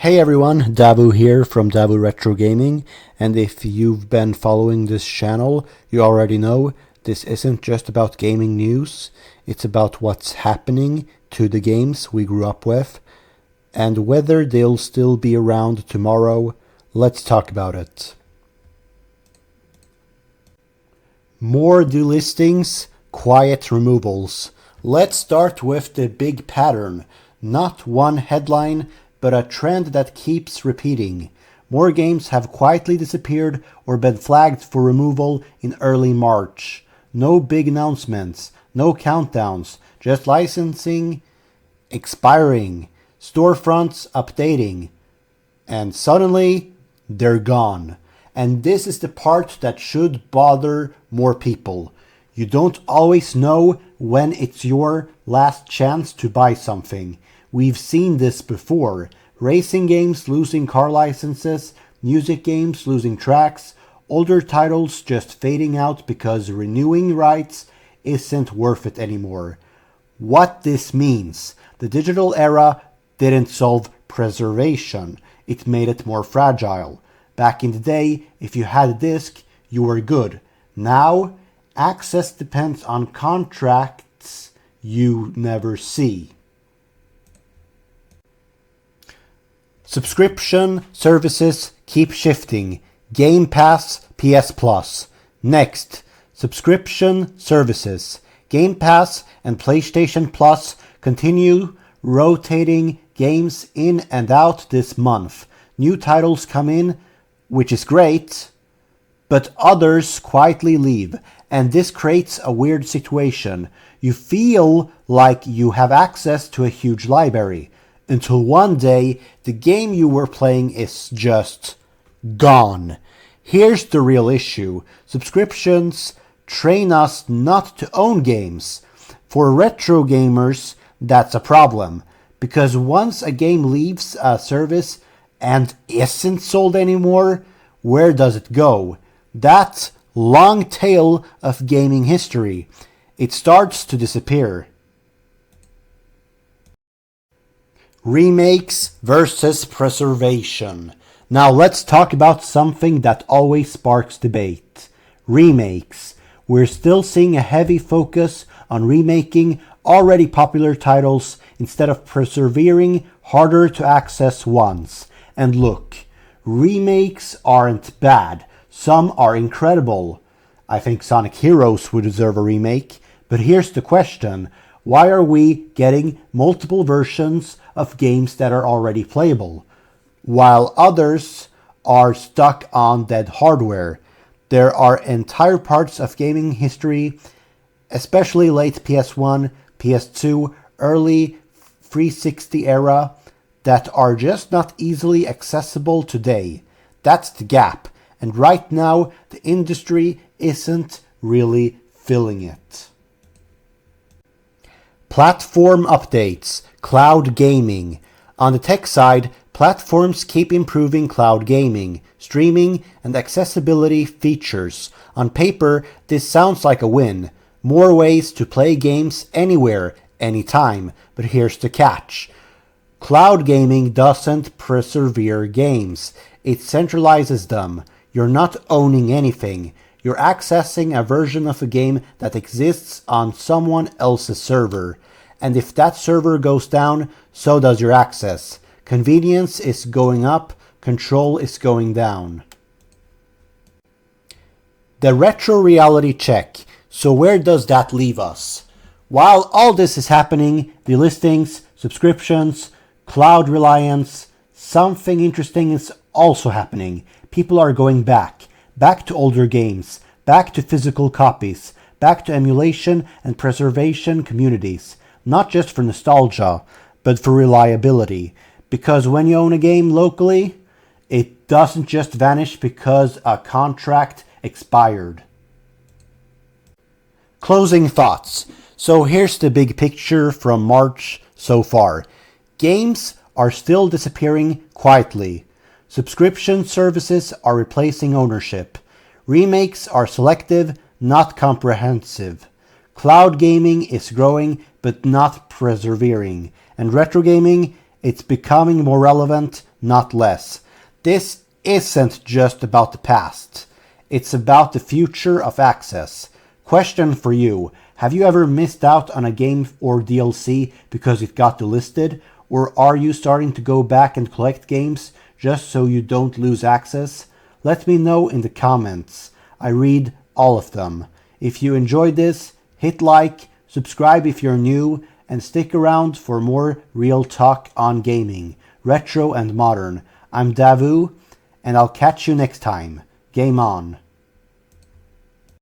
Hey everyone, Dabu here from Dabu Retro Gaming, and if you've been following this channel, you already know this isn't just about gaming news, it's about what's happening to the games we grew up with, and whether they'll still be around tomorrow. Let's talk about it. More delistings, quiet removals. Let's start with the big pattern, not one headline, but a trend that keeps repeating. More games have quietly disappeared or been flagged for removal in early March. No big announcements, no countdowns, just licensing expiring, storefronts updating, and suddenly they're gone. And this is the part that should bother more people. You don't always know when it's your last chance to buy something. We've seen this before. Racing games losing car licenses, music games losing tracks, older titles just fading out because renewing rights isn't worth it anymore. What this means: the digital era didn't solve preservation, it made it more fragile. Back in the day, if you had a disc, you were good. Now, access depends on contracts you never see. Subscription services keep shifting. Game Pass, PS Plus. Next, subscription services. Game Pass and PlayStation Plus continue rotating games in and out this month. New titles come in, which is great, but others quietly leave, and this creates a weird situation. You feel like you have access to a huge library, until one day the game you were playing is just gone. Here's the real issue. Subscriptions train us not to own games. For retro gamers, that's a problem, because once a game leaves a service and isn't sold anymore, where does it go? That long tail of gaming history, it starts to disappear. Remakes versus preservation. Now let's talk about something that always sparks debate. Remakes. We're still seeing a heavy focus on remaking already popular titles instead of persevering harder to access ones. And look, remakes aren't bad. Some are incredible. I think Sonic Heroes would deserve a remake, but here's the question. Why are we getting multiple versions of games that are already playable, while others are stuck on dead hardware? There are entire parts of gaming history, especially late PS1, PS2, early 360 era, that are just not easily accessible today. That's the gap, and right now the industry isn't really filling it. Platform updates, cloud gaming. On the tech side, platforms keep improving cloud gaming, streaming, and accessibility features. On paper, this sounds like a win. More ways to play games anywhere, anytime. But here's the catch. Cloud gaming doesn't persevere games. It centralizes them. You're not owning anything. You're accessing a version of a game that exists on someone else's server. And if that server goes down, so does your access. Convenience is going up, control is going down. The retro reality check. So where does that leave us? While all this is happening, delistings, subscriptions, cloud reliance, something interesting is also happening. People are going back to older games, back to physical copies, back to emulation and preservation communities, not just for nostalgia, but for reliability. Because when you own a game locally, it doesn't just vanish because a contract expired. Closing thoughts. So here's the big picture from March so far. Games are still disappearing quietly. Subscription services are replacing ownership. Remakes are selective, not comprehensive. Cloud gaming is growing, but not persevering. And retro gaming It's becoming more relevant, not less. This isn't just about the past. It's about the future of access. Question for you. Have you ever missed out on a game or DLC because it got delisted? Or are you starting to go back and collect games just so you don't lose access? Let me know in the comments. I read all of them. If you enjoyed this, hit like, subscribe if you're new, and stick around for more real talk on gaming, retro and modern. I'm Davu, and I'll catch you next time. Game on.